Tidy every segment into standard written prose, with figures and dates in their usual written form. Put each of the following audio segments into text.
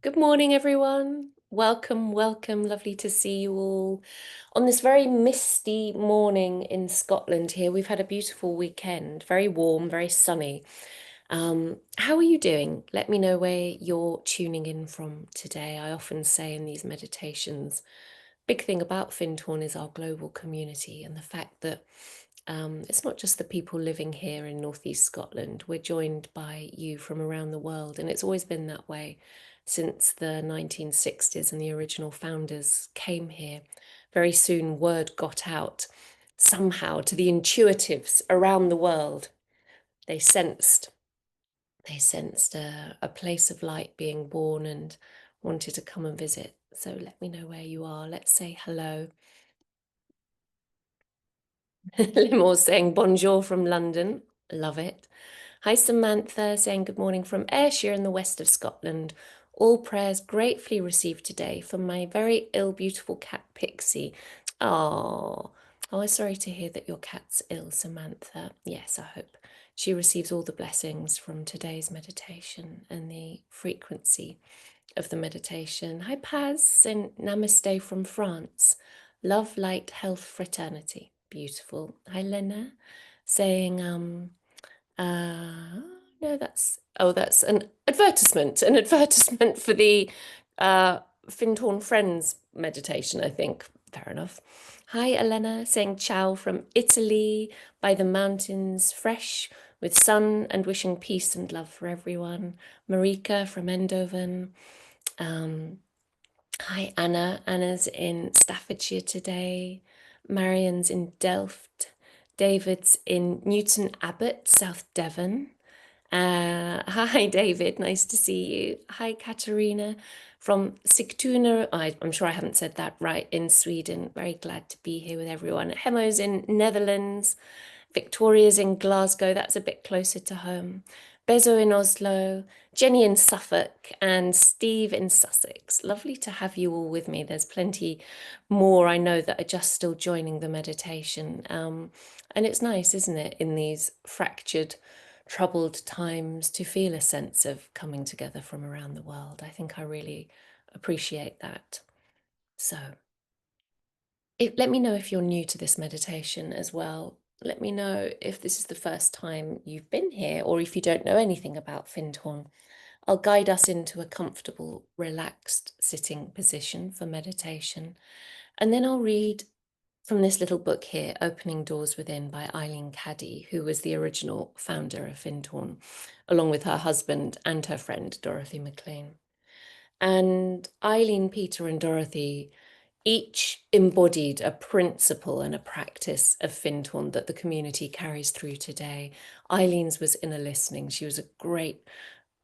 Good morning, everyone. Welcome, welcome. Lovely to see you all on this very misty morning in Scotland here. We've had a beautiful weekend, very warm, very sunny. How are you doing? Let me know where you're tuning in from today. I often say in these meditations, big thing about Findhorn is our global community and the fact that it's not just the people living here in northeast Scotland. We're joined by you from around the world, and it's always been that way since the 1960s and the original founders came here. Very soon, word got out somehow to the intuitives around the world. They sensed a place of light being born and wanted to come and visit. So let me know where you are. Let's say hello. Limor saying bonjour from London. Love it. Hi, Samantha saying good morning from Ayrshire in the west of Scotland. All prayers gratefully received today from my very ill, beautiful cat Pixie. Oh, I'm sorry to hear that your cat's ill, Samantha. Yes, I hope she receives all the blessings from today's meditation and the frequency of the meditation. Hi, Paz, and namaste from France. Love, light, health, fraternity. Beautiful. Hi, Lena, saying, uh, no, that's an advertisement for the Findhorn Friends meditation, I think. Fair enough. Hi, Elena, saying ciao from Italy, by the mountains, fresh with sun and wishing peace and love for everyone. Marika from Eindhoven. Um, Hi, Anna. Anna's in Staffordshire today. Marion's in Delft. David's in Newton Abbot, South Devon. Hi, David. Nice to see you. Hi, Katarina from Sigtuna. I'm sure I haven't said that right, in Sweden. Very glad to be here with everyone. Hemo's in Netherlands. Victoria's in Glasgow. That's a bit closer to home. Bezo in Oslo, Jenny in Suffolk, and Steve in Sussex. Lovely to have you all with me. There's plenty more I know that are just still joining the meditation. And it's nice, isn't it, in these fractured, troubled times to feel a sense of coming together from around the world. I think I really appreciate that. So, let me know if you're new to this meditation as well. Let me know if this is the first time you've been here or if you don't know anything about Findhorn. I'll guide us into a comfortable, relaxed sitting position for meditation. And then I'll read from this little book here, Opening Doors Within by Eileen Caddy, who was the original founder of Findhorn, along with her husband and her friend, Dorothy McLean. And Eileen, Peter, and Dorothy each embodied a principle and a practice of Findhorn that the community carries through today. Eileen's was inner listening. She was a great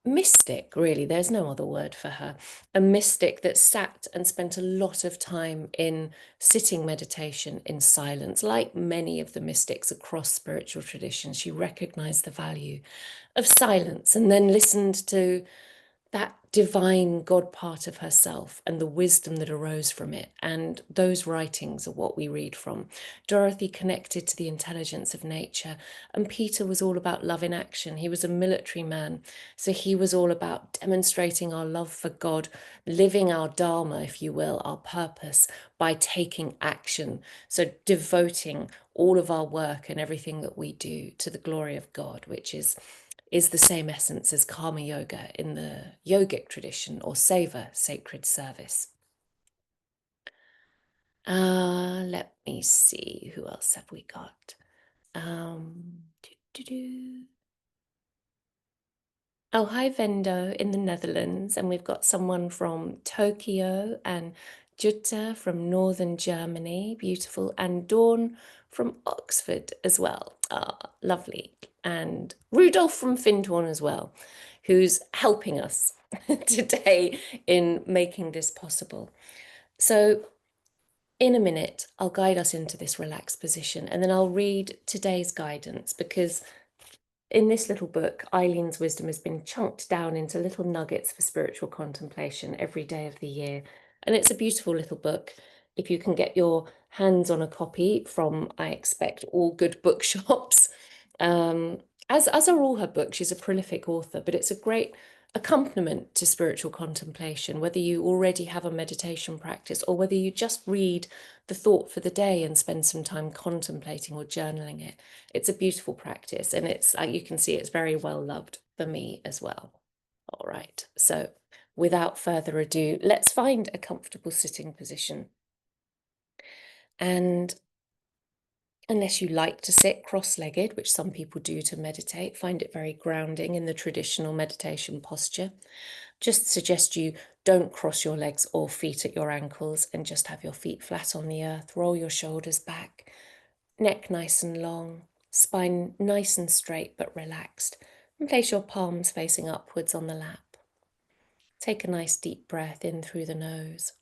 mystic, really. There's no other word for her. A mystic that sat and spent a lot of time in sitting meditation in silence. Like many of the mystics across spiritual traditions, she recognized the value of silence and then listened to that divine God part of herself and the wisdom that arose from it. And those writings are what we read from. Dorothy connected to the intelligence of nature, and Peter was all about love in action. He was a military man, so he was all about demonstrating our love for God, living our dharma, if you will, our purpose, by taking action. So devoting all of our work and everything that we do to the glory of God, which is the same essence as karma yoga in the yogic tradition, or seva, sacred service. Let me see, who else have we got? Doo, doo, doo. Oh, hi, Vendo in the Netherlands. And we've got someone from Tokyo and Jutta from northern Germany. Beautiful. And Dawn from Oxford as well. Ah, lovely. And Rudolph from Findhorn as well, who's helping us today in making this possible. So in a minute, I'll guide us into this relaxed position and then I'll read today's guidance, because in this little book, Eileen's wisdom has been chunked down into little nuggets for spiritual contemplation every day of the year. And it's a beautiful little book. If you can get your hands on a copy from, I expect, all good bookshops, as are all her books. She's a prolific author, but it's a great accompaniment to spiritual contemplation, whether you already have a meditation practice or whether you just read the thought for the day and spend some time contemplating or journaling it. It's a beautiful practice, and it's, you can see, it's very well loved for me as well. All right, so without further ado, let's find a comfortable sitting position. And unless you like to sit cross-legged, which some people do to meditate, find it very grounding in the traditional meditation posture, just suggest you don't cross your legs or feet at your ankles and just have your feet flat on the earth. Roll your shoulders back, neck nice and long, spine nice and straight but relaxed, and place your palms facing upwards on the lap. Take a nice deep breath in through the nose.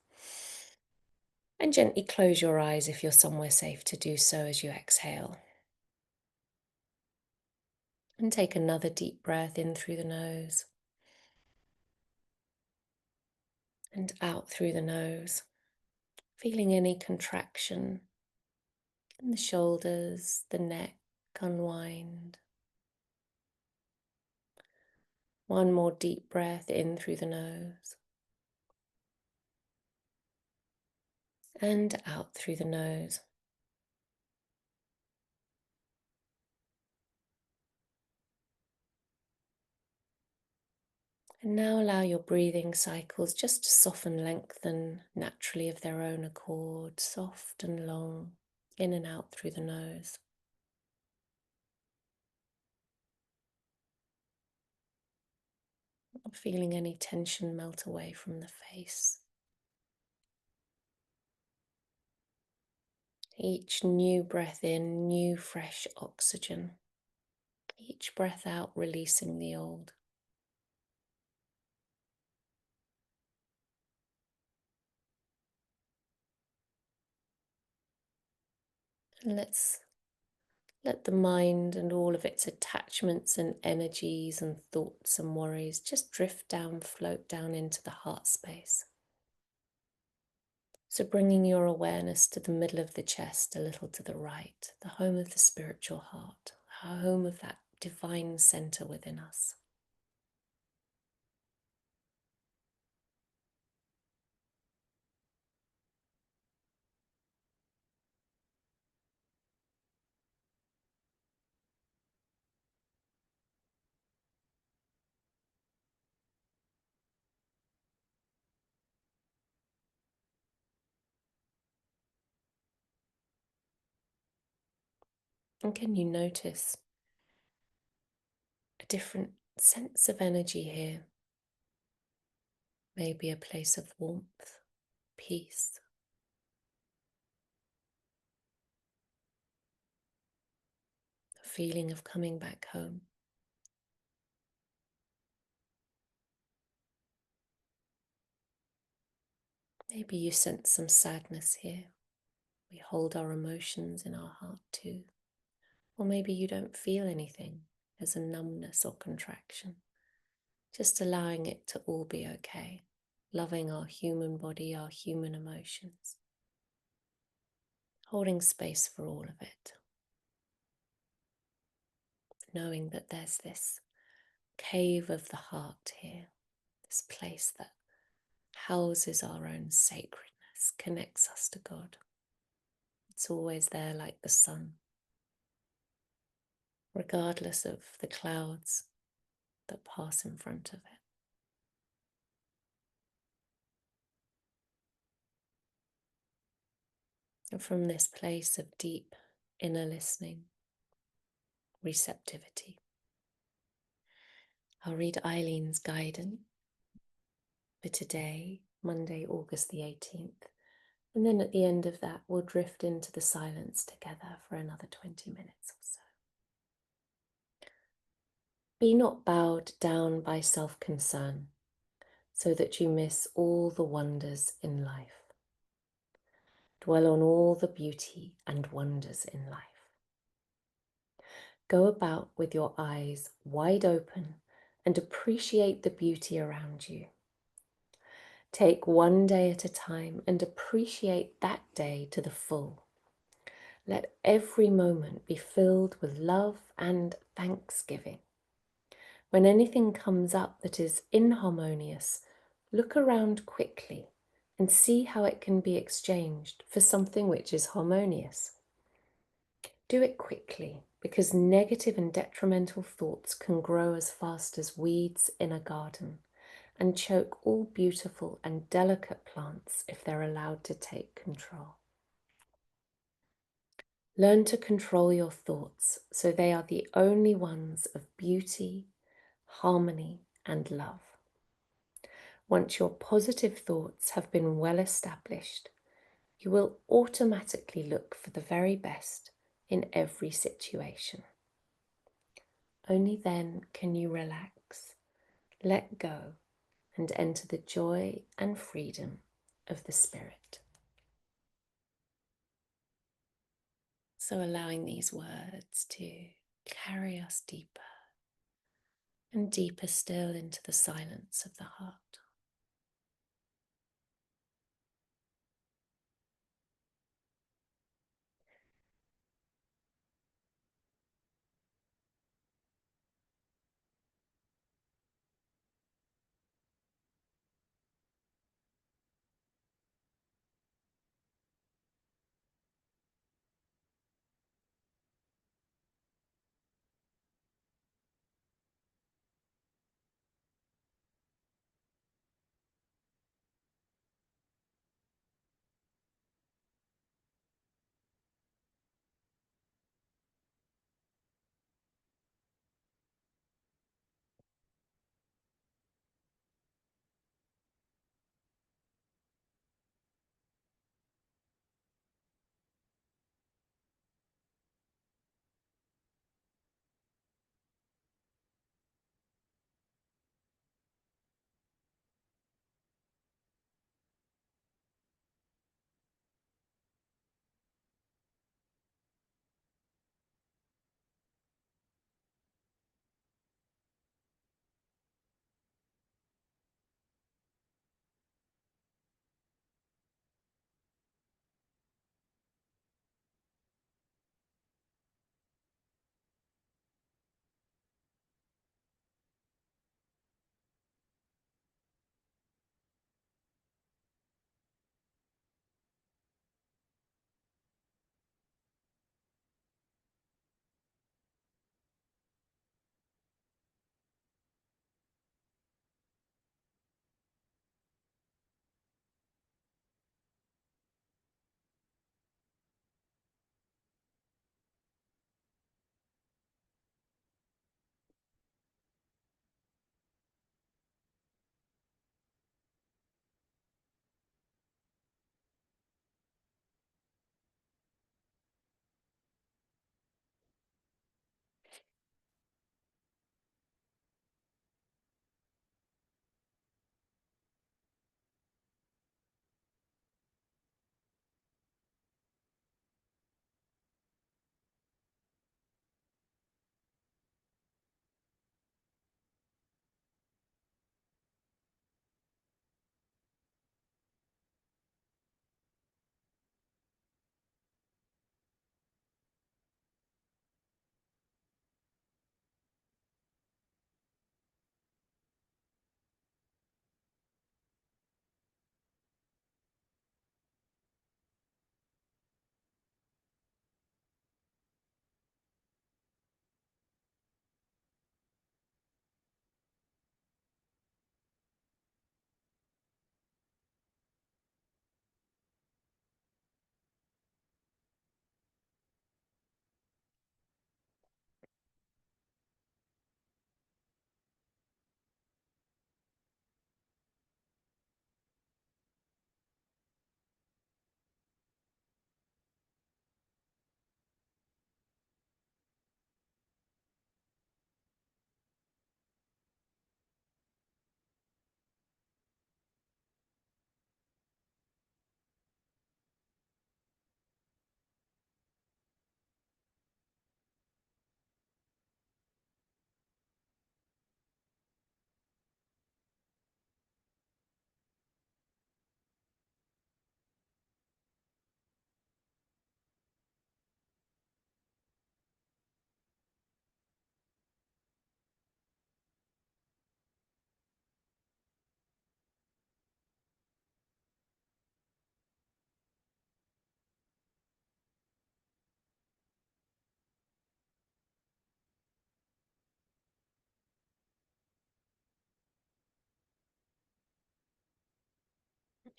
And gently close your eyes if you're somewhere safe to do so as you exhale. And take another deep breath in through the nose and out through the nose, feeling any contraction in the shoulders, the neck unwind. One more deep breath in through the nose and out through the nose. And now allow your breathing cycles just to soften, lengthen naturally of their own accord, soft and long, in and out through the nose. Feeling any tension melt away from the face. Each new breath in, new fresh oxygen. Each breath out, releasing the old. And let's let the mind and all of its attachments and energies and thoughts and worries just drift down, float down into the heart space. So bringing your awareness to the middle of the chest, a little to the right, the home of the spiritual heart, the home of that divine center within us. And can you notice a different sense of energy here? Maybe a place of warmth, peace, a feeling of coming back home. Maybe you sense some sadness here. We hold our emotions in our heart too. Or maybe you don't feel anything. There's a numbness or contraction. Just allowing it to all be okay. Loving our human body, our human emotions. Holding space for all of it. Knowing that there's this cave of the heart here. This place that houses our own sacredness, connects us to God. It's always there like the sun, regardless of the clouds that pass in front of it. And from this place of deep inner listening, receptivity, I'll read Eileen's guidance for today, Monday, August the 18th. And then at the end of that, we'll drift into the silence together for another 20 minutes or so. Be not bowed down by self-concern, so that you miss all the wonders in life. Dwell on all the beauty and wonders in life. Go about with your eyes wide open and appreciate the beauty around you. Take one day at a time and appreciate that day to the full. Let every moment be filled with love and thanksgiving. When anything comes up that is inharmonious, look around quickly and see how it can be exchanged for something which is harmonious. Do it quickly, because negative and detrimental thoughts can grow as fast as weeds in a garden and choke all beautiful and delicate plants if they're allowed to take control. Learn to control your thoughts so they are the only ones of beauty, harmony, and love. Once your positive thoughts have been well established, you will automatically look for the very best in every situation. Only then can you relax, let go, and enter the joy and freedom of the spirit. So allowing these words to carry us deeper and deeper still into the silence of the heart.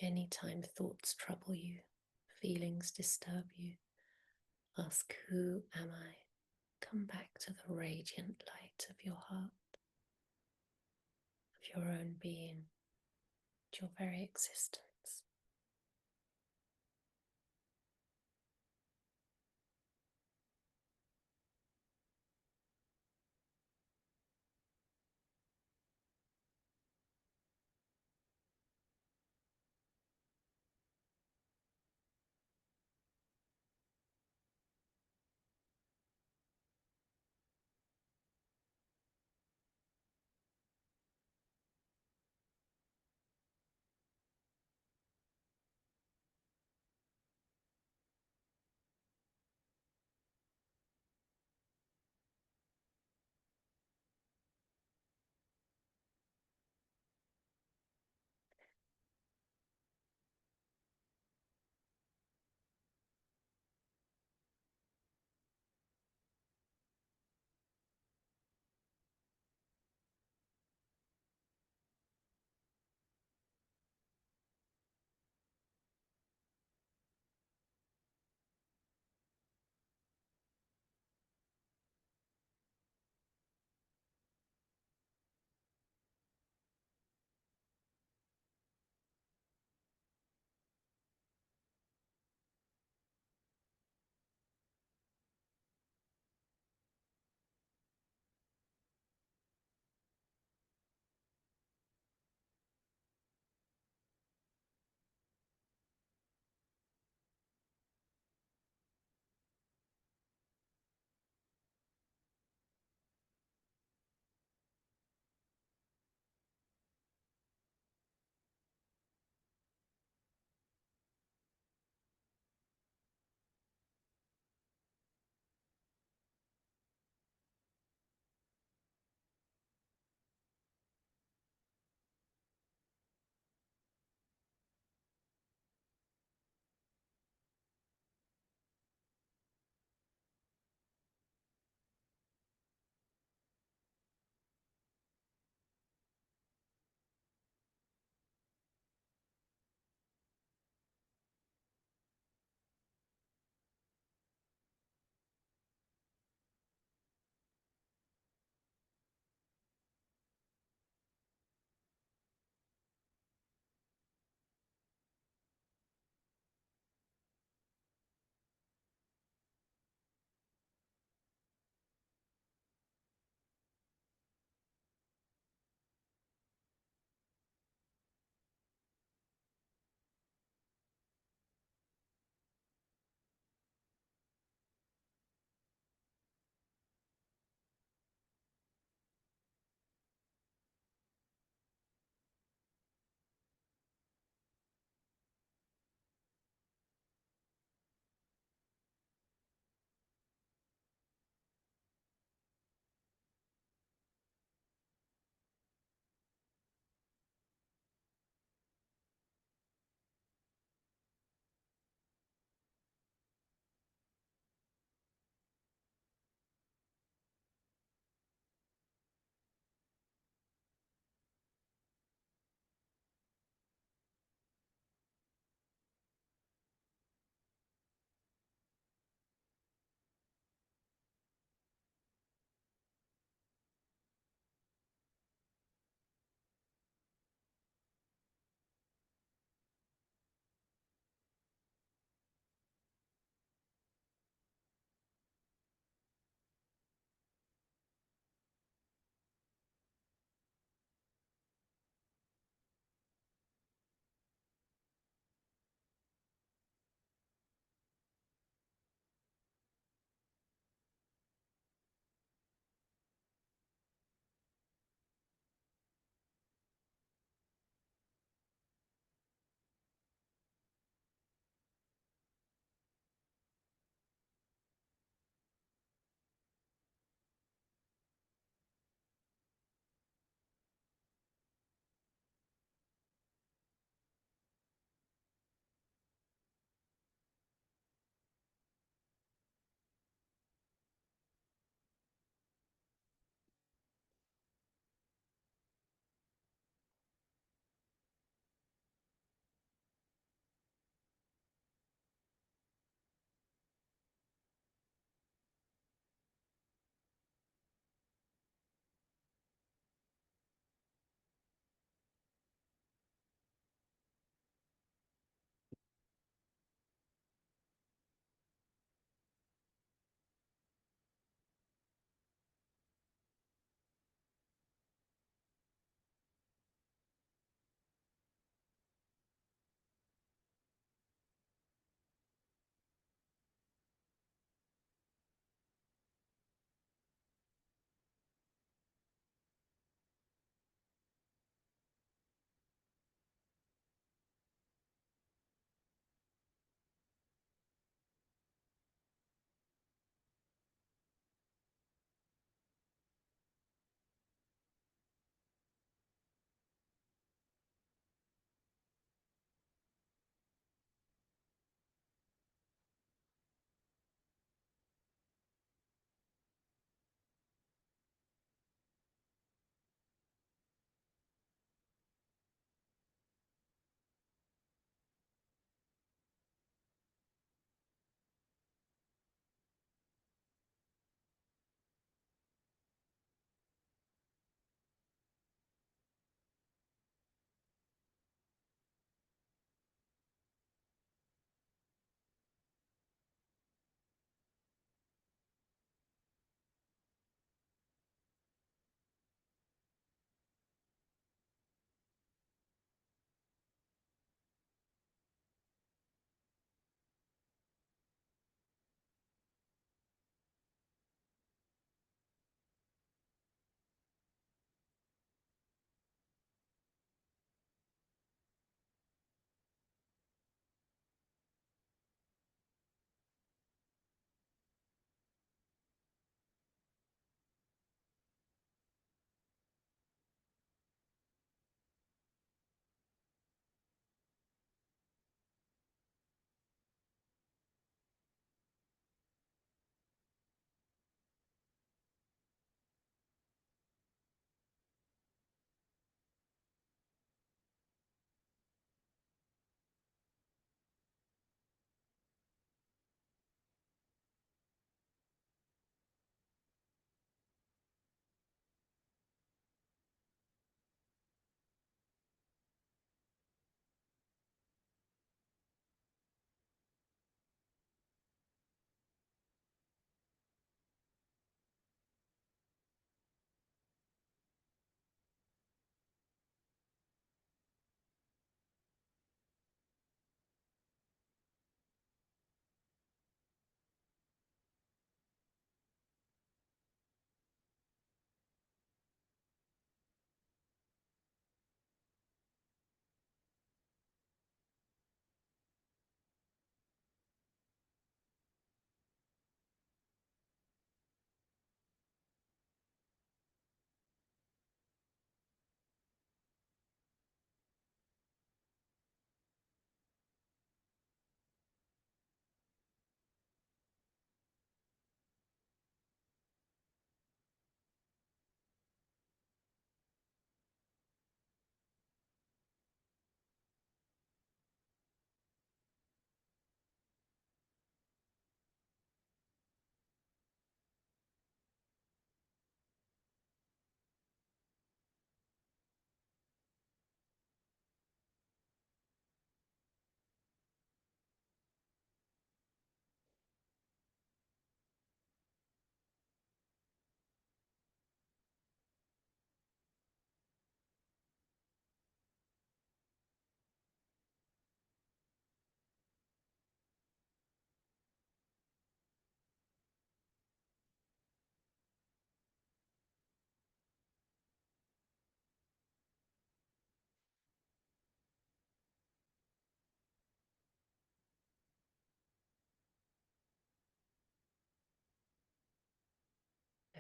Anytime thoughts trouble you, feelings disturb you, ask, who am I? Come back to the radiant light of your heart, of your own being, your very existence.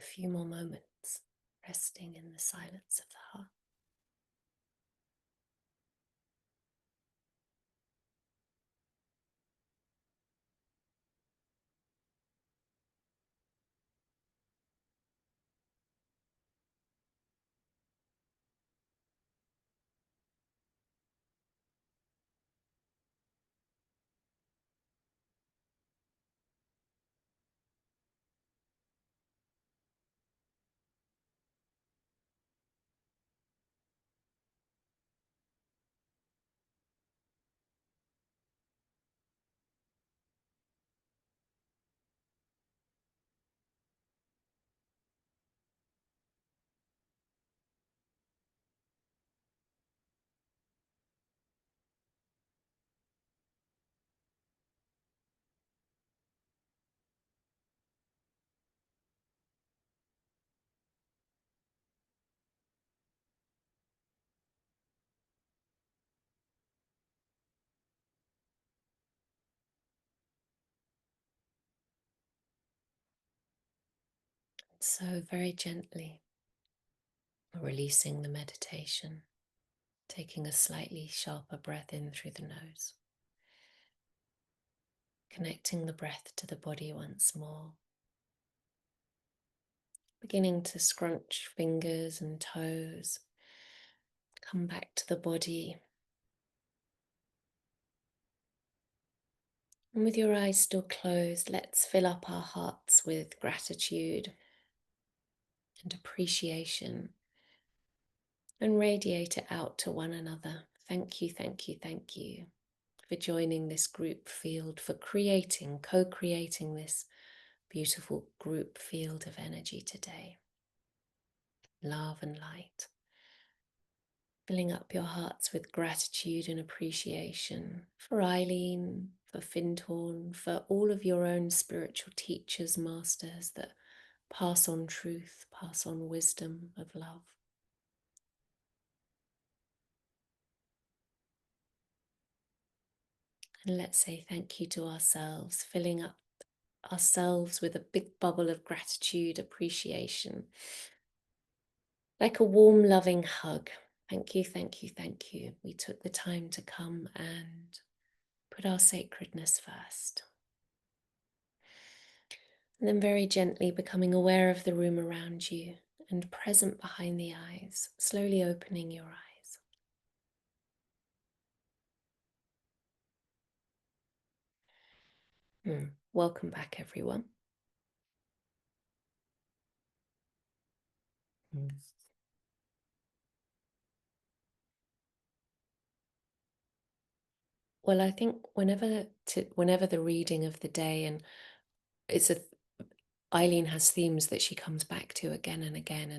few more moments, resting in the silence of the heart. So very gently releasing the meditation, taking a slightly sharper breath in through the nose, connecting the breath to the body once more, beginning to scrunch fingers and toes, come back to the body. And with your eyes still closed, let's fill up our hearts with gratitude and appreciation and radiate it out to one another. Thank you, thank you, thank you for joining this group field, for creating, co-creating this beautiful group field of energy today. Love and light. Filling up your hearts with gratitude and appreciation for Eileen, for Findhorn, for all of your own spiritual teachers, masters that pass on truth, pass on wisdom of love. And let's say thank you to ourselves, filling up ourselves with a big bubble of gratitude, appreciation, like a warm, loving hug. Thank you, thank you, thank you. We took the time to come and put our sacredness first. And then very gently becoming aware of the room around you and present behind the eyes, slowly opening your eyes. Welcome back, everyone. Well, I think whenever the reading of the day, and Eileen has themes that she comes back to again and again,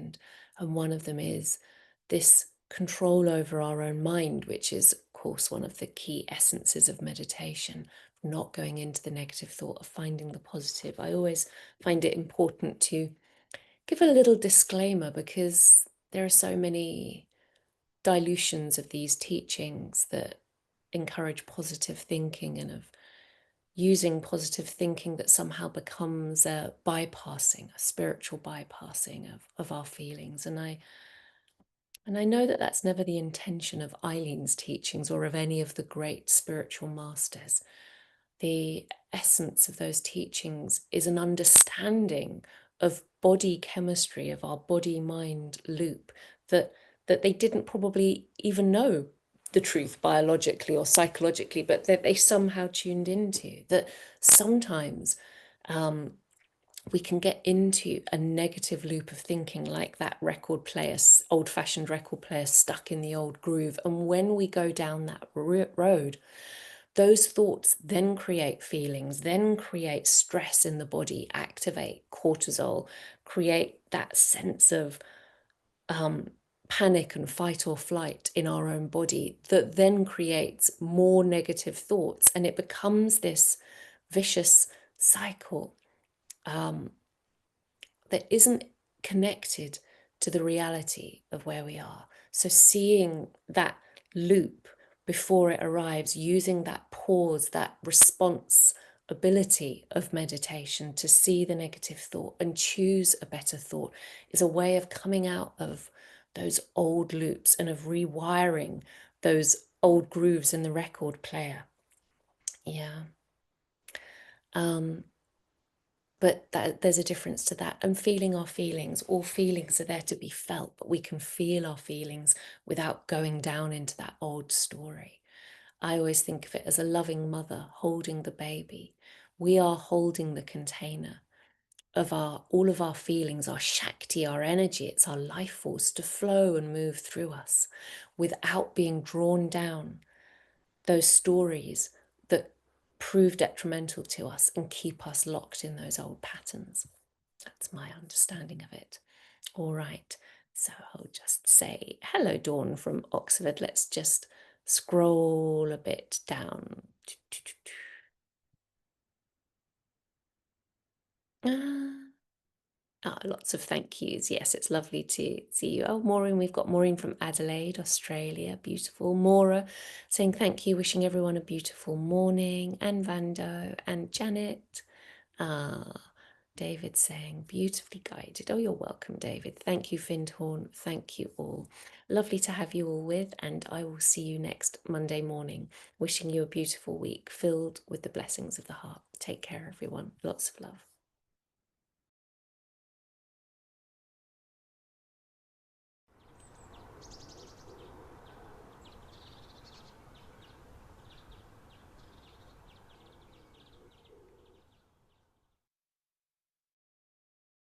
and one of them is this control over our own mind, which is, of course, one of the key essences of meditation, not going into the negative thought, of finding the positive. I always find it important to give a little disclaimer because there are so many dilutions of these teachings that encourage positive thinking and of using positive thinking that somehow becomes a spiritual bypassing of our feelings. And I know that that's never the intention of Eileen's teachings or of any of the great spiritual masters. The essence of those teachings is an understanding of body chemistry, of our body-mind loop, that they didn't probably even know the truth biologically or psychologically, but that they somehow tuned into. That sometimes we can get into a negative loop of thinking, like that record player, old-fashioned record player stuck in the old groove. And when we go down that road, those thoughts then create feelings, then create stress in the body, activate cortisol, create that sense of panic and fight or flight in our own body that then creates more negative thoughts. And it becomes this vicious cycle that isn't connected to the reality of where we are. So seeing that loop before it arrives, using that pause, that response ability of meditation to see the negative thought and choose a better thought is a way of coming out of those old loops and of rewiring those old grooves in the record player. Yeah. But there's a difference to that. And feeling our feelings, all feelings are there to be felt, but we can feel our feelings without going down into that old story. I always think of it as a loving mother holding the baby. We are holding the container of all of our feelings, our Shakti, our energy. It's our life force to flow and move through us without being drawn down those stories that prove detrimental to us and keep us locked in those old patterns. That's my understanding of it. All right, so I'll just say hello, Dawn from Oxford. Let's just scroll a bit down. Lots of thank yous. Yes, it's lovely to see you. Oh, Maureen, we've got Maureen from Adelaide, Australia. Beautiful. Maura saying thank you, wishing everyone a beautiful morning. And Vando and Janet. David saying beautifully guided. Oh, you're welcome, David. Thank you, Findhorn. Thank you all. Lovely to have you all with, and I will see you next Monday morning. Wishing you a beautiful week filled with the blessings of the heart. Take care, everyone. Lots of love.